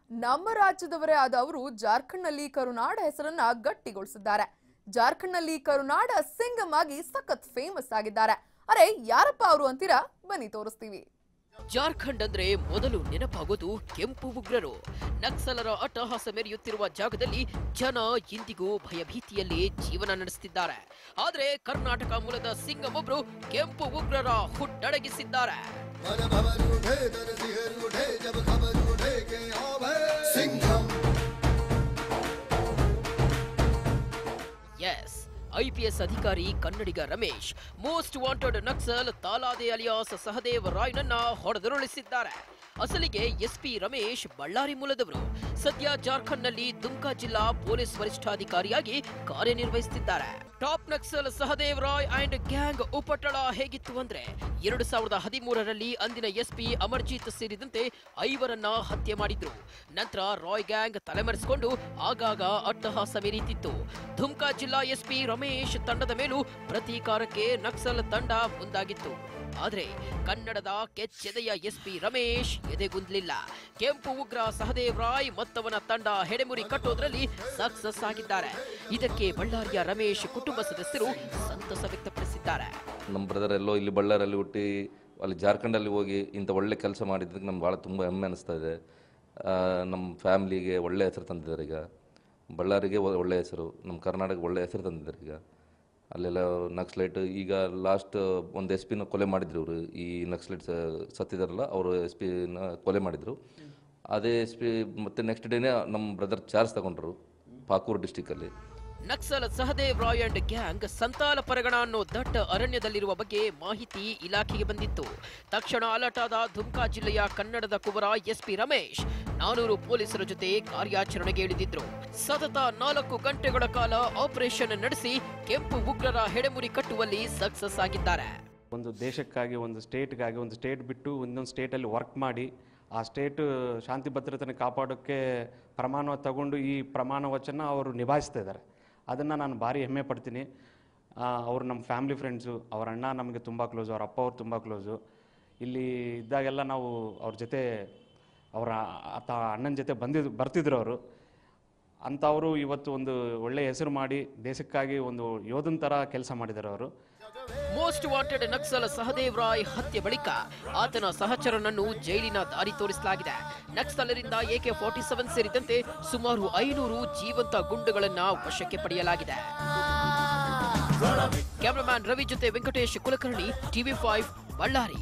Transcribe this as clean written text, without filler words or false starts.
ನಮ್ಮ ರಾಜ್ಯದವರೇ ಆದ ಅವರು ಜಾರ್ಖಂಡ್ನಲ್ಲಿ ಕರುನಾಡ ಹೆಸರನ್ನ ಗಟ್ಟಿಗೊಳಿಸಿದ್ದಾರೆ. ಜಾರ್ಖಂಡ್ನಲ್ಲಿ ಕರುನಾಡ ಸಿಂಗಮ್ ಆಗಿ ಸಖತ್ ಫೇಮಸ್ ಆಗಿದ್ದಾರೆ. ಅರೆ ಯಾರಪ್ಪ ಅವರು ಅಂತೀರಾ? ಬನ್ನಿ ತೋರಿಸ್ತೀವಿ. ಜಾರ್ಖಂಡ್ ಅಂದ್ರೆ ಮೊದಲು ನೆನಪಾಗೋದು ಕೆಂಪು ಉಗ್ರರು. ನಕ್ಸಲರ ಅಟ್ಟಹಾಸ ಮೆರೆಯುತ್ತಿರುವ ಜಾಗದಲ್ಲಿ ಜನ ಇಂದಿಗೂ ಭಯಭೀತಿಯಲ್ಲಿ ಜೀವನ ನಡೆಸುತ್ತಿದ್ದಾರೆ. ಆದ್ರೆ ಕರ್ನಾಟಕ ಮೂಲದ ಸಿಂಗಮ್ ಒಬ್ರು ಕೆಂಪು ಉಗ್ರರ ಹುಟ್ಟಡಗಿಸಿದ್ದಾರೆ. ಎಸ್, ಐಪಿಎಸ್ ಅಧಿಕಾರಿ ಕನ್ನಡಿಗ Ramesh most wanted Naxal Talade alias Sahadev ರಾಯ್ನನ್ನ ಹೊಡೆದುರುಳಿಸಿದ್ದಾರೆ. ಅಸಲಿಗೆ ಎಸ್ಪಿ ರಮೇಶ್ ಬಳ್ಳಾರಿ ಮೂಲದವರು. ಸದ್ಯ ಜಾರ್ಖಂಡ್ನಲ್ಲಿ ದುಮ್ಕಾ ಜಿಲ್ಲಾ ಪೊಲೀಸ್ ವರಿಷ್ಠಾಧಿಕಾರಿಯಾಗಿ ಕಾರ್ಯನಿರ್ವಹಿಸುತ್ತಿದ್ದಾರೆ. Top Naxal Sahadev Roy and gang ಉಪಟಳ ಹೇಗಿತ್ತು ಅಂದ್ರೆ 2013ರಲ್ಲಿ ಅಂದಿನ ಎಸ್ಪಿ ಅಮರ್ಜಿತ್ ಸೇರಿದಂತೆ 5ರನ್ನ ಹತ್ಯೆ ಮಾಡಿದ್ರು. ನಂತರ ರಾಯ್ ಗ್ಯಾಂಗ್ ತಲೆಮರೆಸಿಕೊಂಡು ಆಗಾಗ ಅಟ್ಟಹಾಸ ಮೆರೆಯುತ್ತಿತ್ತು. ದುಮ್ಕಾ ಜಿಲ್ಲಾ ಎಸ್ಪಿ ರಮೇಶ್ ತಂಡದ ಮೇಲೂ ಪ್ರತೀಕಾರಕ್ಕೆ ನಕ್ಸಲ್ ತಂಡ ಮುಂದಾಗಿತ್ತು. ಆದ್ರೆ ಕನ್ನಡದ ಕೆಚ್ಚೆದೆಯ ಎಸ್ಪಿ ರಮೇಶ್ ಎದೆಗುಂದಲಿಲ್ಲ. ಕೆಂಪು ಉಗ್ರ ಸಹದೇವ್ ರಾಯ್ ಮತ್ತವನ ತಂಡ ಹೆಡೆಮುರಿ ಕಟ್ಟೋದ್ರಲ್ಲಿ ಸಕ್ಸಸ್ ಆಗಿದ್ದಾರೆ. ಇದಕ್ಕೆ ಬಳ್ಳಾರಿಯ ರಮೇಶ್ ಕುಟುಂಬ ಸದಸ್ಯರು ಸಂತಸ ವ್ಯಕ್ತಪಡಿಸಿದ್ದಾರೆ. ನಮ್ಮ ಬ್ರದರ್ ಎಲ್ಲೋ ಇಲ್ಲಿ ಬಳ್ಳಾರಲ್ಲಿ ಹುಟ್ಟಿ ಅಲ್ಲಿ ಜಾರ್ಖಂಡಲ್ಲಿ ಹೋಗಿ ಇಂಥ ಒಳ್ಳೆ ಕೆಲಸ ಮಾಡಿದ್ದಕ್ಕೆ ನಮ್ಗೆ ಭಾಳ ತುಂಬ ಹೆಮ್ಮೆ ಅನಿಸ್ತಾ ಇದೆ. ನಮ್ಮ ಫ್ಯಾಮ್ಲಿಗೆ ಒಳ್ಳೆ ಹೆಸರು ತಂದಿದ್ದಾರೆ. ಈಗ ಬಳ್ಳಾರಿಗೆ ಒಳ್ಳೆ ಹೆಸರು, ನಮ್ಮ ಕರ್ನಾಟಕ ಒಳ್ಳೆ ಹೆಸರು ತಂದಿದ್ದಾರೆ. ಈಗ ಅಲ್ಲೆಲ್ಲ ನಕ್ಸಲೈಟ್ ಈಗ ಲಾಸ್ಟ್ ಒಂದು ಎಸ್ ಪಿನ ಕೊಲೆ ಮಾಡಿದ್ರು. ಇವರು ಈ ನಕ್ಸಲೈಟ್ ಸತ್ತಿದಾರಲ್ಲ, ಅವರು ಎಸ್ ಪಿನ ಕೊಲೆ ಮಾಡಿದರು. ಅದೇ ಎಸ್ ಪಿ ಮತ್ತೆ ನೆಕ್ಸ್ಟ್ ಡೇನೇ ನಮ್ಮ ಬ್ರದರ್ ಚಾರ್ಜ್ ತಗೊಂಡ್ರು ಪಾಕೂರು ಡಿಸ್ಟಿಕಲ್ಲಿ. ನಕ್ಸಲ್ ಸಹದೇವ್ ರಾಯ್ ಅಂಡ್ ಗ್ಯಾಂಗ್ ಸಂತಾಲ ಪರಗಣ ಅನ್ನೋ ದಟ್ಟ ಅರಣ್ಯದಲ್ಲಿರುವ ಬಗ್ಗೆ ಮಾಹಿತಿ ಇಲಾಖೆಗೆ ಬಂದಿತ್ತು. ತಕ್ಷಣ ಅಲರ್ಟ್ ಆದ ದುಮ್ಕಾ ಜಿಲ್ಲೆಯ ಕನ್ನಡದ ಕುವರ ಎಸ್ಪಿ ರಮೇಶ್ 400 ಪೊಲೀಸರ ಜೊತೆ ಕಾರ್ಯಾಚರಣೆಗೆ ಇಳಿದಿದ್ರು. ಸತತ 4 ಗಂಟೆಗಳ ಕಾಲ ಆಪರೇಷನ್ ನಡೆಸಿ ಕೆಂಪು ಉಗ್ರರ ಹೆಡೆಮುರಿ ಕಟ್ಟುವಲ್ಲಿ ಸಕ್ಸಸ್ ಆಗಿದ್ದಾರೆ. ಒಂದು ದೇಶಕ್ಕಾಗಿ, ಒಂದು ಸ್ಟೇಟ್ಗಾಗಿ, ಒಂದು ಸ್ಟೇಟ್ ಬಿಟ್ಟು ಇನ್ನೊಂದು ಸ್ಟೇಟಲ್ಲಿ ವರ್ಕ್ ಮಾಡಿ ಆ ಸ್ಟೇಟ್ ಶಾಂತಿ ಭದ್ರತೆಯನ್ನು ಕಾಪಾಡೋಕ್ಕೆ ಪ್ರಮಾಣ ತಗೊಂಡು ಈ ಪ್ರಮಾಣ ವಚನ ಅವರು ನಿಭಾಯಿಸ್ತಾ ಇದ್ದಾರೆ. ಅದನ್ನು ನಾನು ಭಾರಿ ಹೆಮ್ಮೆ ಪಡ್ತೀನಿ. ಅವರು ನಮ್ಮ ಫ್ಯಾಮಿಲಿ ಫ್ರೆಂಡ್ಸು. ಅವರ ಅಣ್ಣ ನಮಗೆ ತುಂಬ ಕ್ಲೋಸು, ಅವ್ರ ಅಪ್ಪ ಅವ್ರು ತುಂಬ ಕ್ಲೋಸು. ಇಲ್ಲಿ ಇದ್ದಾಗೆಲ್ಲ ನಾವು ಅವ್ರ ಜೊತೆ, ಅವರ ಅಣ್ಣನ ಜೊತೆ ಬರ್ತಿದ್ರು ಅವರು. ಅಂಥವರು ಇವತ್ತು ಒಂದು ಒಳ್ಳೆಯ ಹೆಸರು ಮಾಡಿ ದೇಶಕ್ಕಾಗಿ ಒಂದು ಯೋಧನ ಥರ ಕೆಲಸ ಮಾಡಿದ್ದಾರೆ ಅವರು. ಮೋಸ್ಟ್ ವಾಂಟೆಡ್ ನಕ್ಸಲ್ ಸಹದೇವ್ ರಾಯ್ ಹತ್ಯೆ ಬಳಿಕ ಆತನ ಸಹಚರನನ್ನು ಜೈಲಿನ ದಾರಿ ತೋರಿಸಲಾಗಿದೆ. ನಕ್ಸಲರಿಂದ AK-47 ಸೇರಿದಂತೆ ಸುಮಾರು 500 ಜೀವಂತ ಗುಂಡುಗಳನ್ನ ವಶಕ್ಕೆ ಪಡೆಯಲಾಗಿದೆ. ಕ್ಯಾಮರಾಮನ್ ರವಿ ಜೊತೆ ವೆಂಕಟೇಶ್ ಕುಲಕರ್ಣಿ, TV5 ಬಳ್ಳಾರಿ.